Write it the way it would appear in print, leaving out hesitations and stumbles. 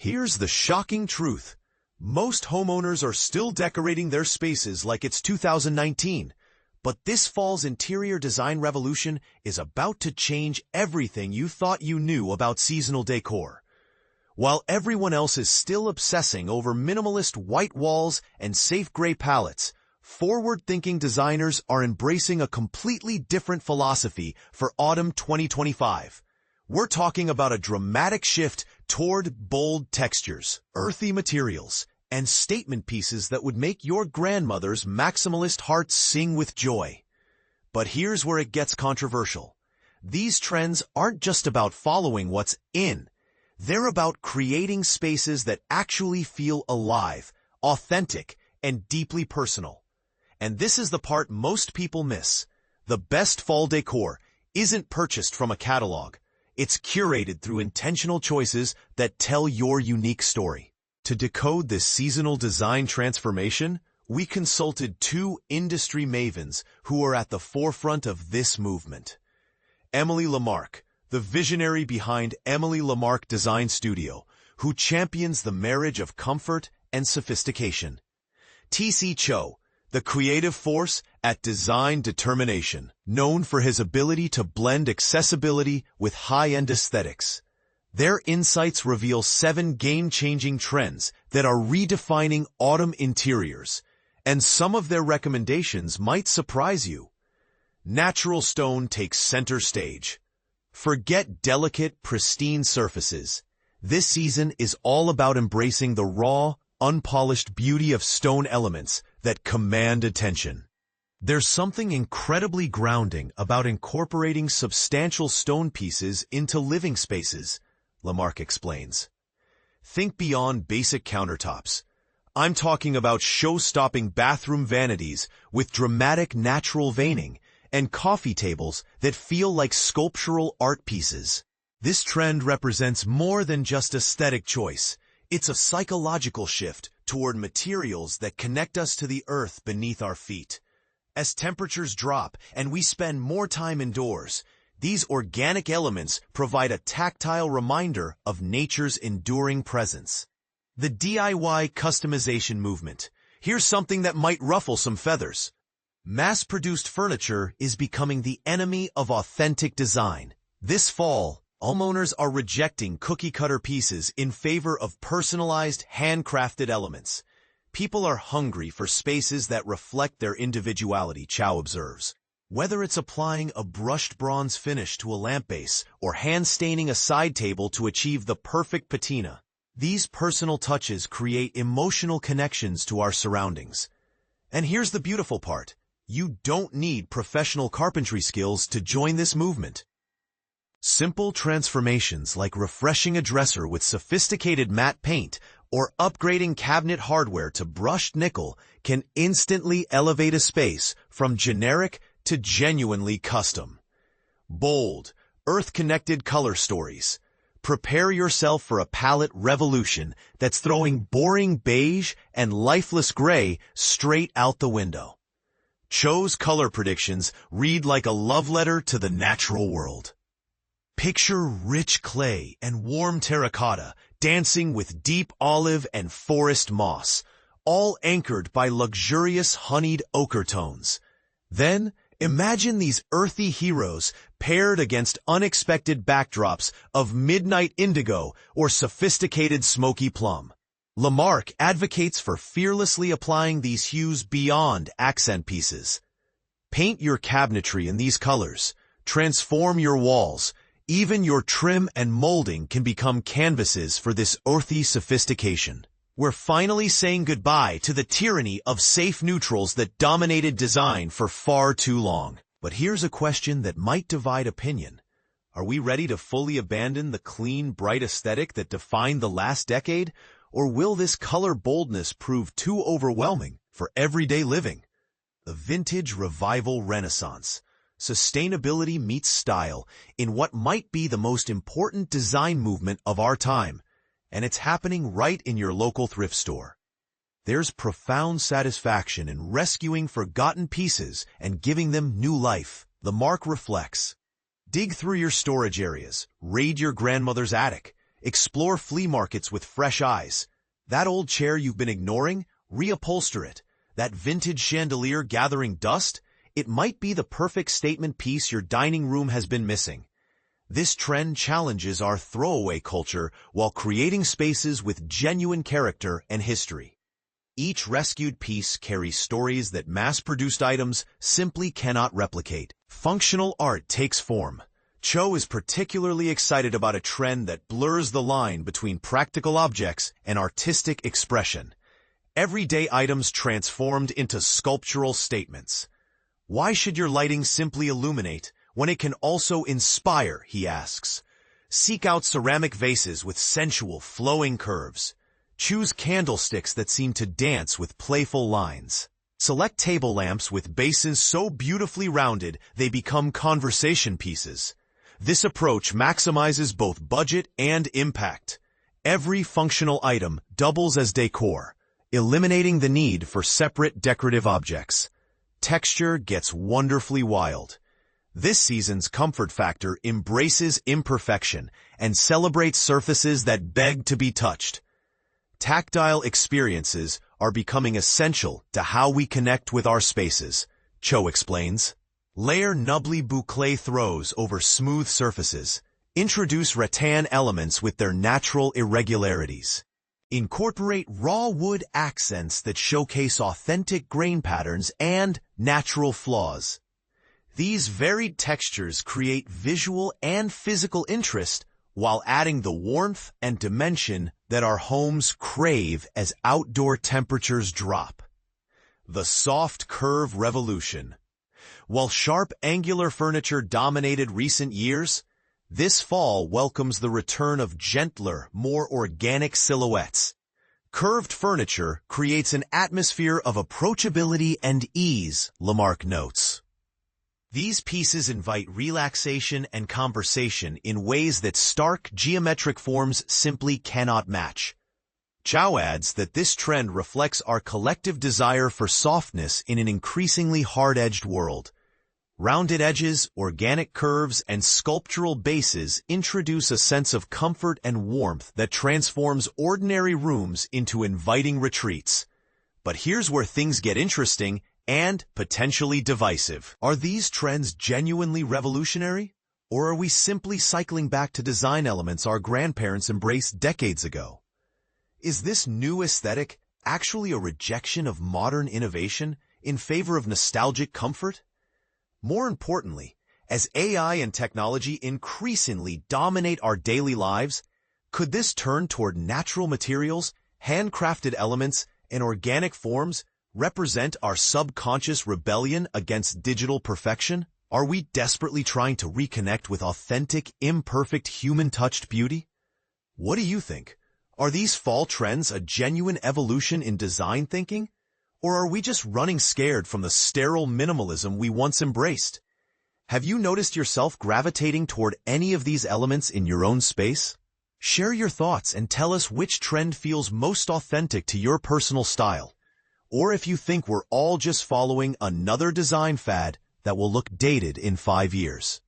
Here's the shocking truth. Most homeowners are still decorating their spaces like it's 2019. But this fall's interior design revolution is about to change everything you thought you knew about seasonal decor. While everyone else is still obsessing over minimalist white walls and safe gray palettes, forward-thinking designers are embracing a completely different philosophy for autumn 2025. We're talking about a dramatic shift toward bold textures, earthy materials, and statement pieces that would make your grandmother's maximalist heart sing with joy. But here's where it gets controversial. These trends aren't just about following what's in. They're about creating spaces that actually feel alive, authentic, and deeply personal. And this is the part most people miss. The best fall decor isn't purchased from a catalog. It's curated through intentional choices that tell your unique story. To decode this seasonal design transformation, we consulted two industry mavens who are at the forefront of this movement. Emily Lamarck, the visionary behind Emily Lamarck Design Studio, who champions the marriage of comfort and sophistication. T.C. Cho, the creative force at Design Determination, known for his ability to blend accessibility with high-end aesthetics. Their insights reveal 7 game-changing trends that are redefining autumn interiors, and some of their recommendations might surprise you. Natural stone takes center stage. Forget delicate, pristine surfaces. This season is all about embracing the raw, unpolished beauty of stone elements that command attention. There's something incredibly grounding about incorporating substantial stone pieces into living spaces, Lamarck explains. Think beyond basic countertops. I'm talking about show-stopping bathroom vanities with dramatic natural veining and coffee tables that feel like sculptural art pieces. This trend represents more than just aesthetic choice. It's a psychological shift toward materials that connect us to the earth beneath our feet. As temperatures drop and we spend more time indoors, these organic elements provide a tactile reminder of nature's enduring presence. The DIY customization movement. Here's something that might ruffle some feathers. Mass-produced furniture is becoming the enemy of authentic design. This fall, homeowners are rejecting cookie-cutter pieces in favor of personalized, handcrafted elements. People are hungry for spaces that reflect their individuality, Chow observes. Whether it's applying a brushed bronze finish to a lamp base or hand-staining a side table to achieve the perfect patina, these personal touches create emotional connections to our surroundings. And here's the beautiful part. You don't need professional carpentry skills to join this movement. Simple transformations like refreshing a dresser with sophisticated matte paint or upgrading cabinet hardware to brushed nickel can instantly elevate a space from generic to genuinely custom. Bold, earth-connected color stories. Prepare yourself for a palette revolution that's throwing boring beige and lifeless gray straight out the window. Cho's color predictions read like a love letter to the natural world. Picture rich clay and warm terracotta dancing with deep olive and forest moss, all anchored by luxurious honeyed ochre tones. Then, imagine these earthy heroes paired against unexpected backdrops of midnight indigo or sophisticated smoky plum. Lamarck advocates for fearlessly applying these hues beyond accent pieces. Paint your cabinetry in these colors. Transform your walls. Even your trim and molding can become canvases for this earthy sophistication. We're finally saying goodbye to the tyranny of safe neutrals that dominated design for far too long. But here's a question that might divide opinion. Are we ready to fully abandon the clean, bright aesthetic that defined the last decade? Or will this color boldness prove too overwhelming for everyday living? The vintage revival renaissance. Sustainability meets style in what might be the most important design movement of our time. And it's happening right in your local thrift store. There's profound satisfaction in rescuing forgotten pieces and giving them new life. Lamarck reflects. Dig through your storage areas, raid your grandmother's attic, Explore flea markets with fresh eyes. That old chair you've been ignoring? Reupholster it. That vintage chandelier gathering dust? It might be the perfect statement piece your dining room has been missing. This trend challenges our throwaway culture while creating spaces with genuine character and history. Each rescued piece carries stories that mass-produced items simply cannot replicate. Functional art takes form. Cho is particularly excited about a trend that blurs the line between practical objects and artistic expression. Everyday items transformed into sculptural statements. Why should your lighting simply illuminate when it can also inspire, he asks. Seek out ceramic vases with sensual, flowing curves. Choose candlesticks that seem to dance with playful lines. Select table lamps with bases so beautifully rounded they become conversation pieces. This approach maximizes both budget and impact. Every functional item doubles as decor, eliminating the need for separate decorative objects. Texture gets wonderfully wild. This season's comfort factor embraces imperfection and celebrates surfaces that beg to be touched. Tactile experiences are becoming essential to how we connect with our spaces, Cho explains. Layer nubbly boucle throws over smooth surfaces. Introduce rattan elements with their natural irregularities. Incorporate raw wood accents that showcase authentic grain patterns and natural flaws. These varied textures create visual and physical interest while adding the warmth and dimension that our homes crave as outdoor temperatures drop. The soft curve revolution. While sharp angular furniture dominated recent years, this fall welcomes the return of gentler, more organic silhouettes. Curved furniture creates an atmosphere of approachability and ease, Lamarck notes. These pieces invite relaxation and conversation in ways that stark geometric forms simply cannot match. Chow adds that this trend reflects our collective desire for softness in an increasingly hard-edged world. Rounded edges, organic curves, and sculptural bases introduce a sense of comfort and warmth that transforms ordinary rooms into inviting retreats. But here's where things get interesting and potentially divisive. Are these trends genuinely revolutionary? Or are we simply cycling back to design elements our grandparents embraced decades ago? Is this new aesthetic actually a rejection of modern innovation in favor of nostalgic comfort? More importantly, as AI and technology increasingly dominate our daily lives, could this turn toward natural materials, handcrafted elements, and organic forms represent our subconscious rebellion against digital perfection? Are we desperately trying to reconnect with authentic, imperfect, human-touched beauty? What do you think? Are these fall trends a genuine evolution in design thinking? Or are we just running scared from the sterile minimalism we once embraced? Have you noticed yourself gravitating toward any of these elements in your own space? Share your thoughts and tell us which trend feels most authentic to your personal style. Or if you think we're all just following another design fad that will look dated in 5 years.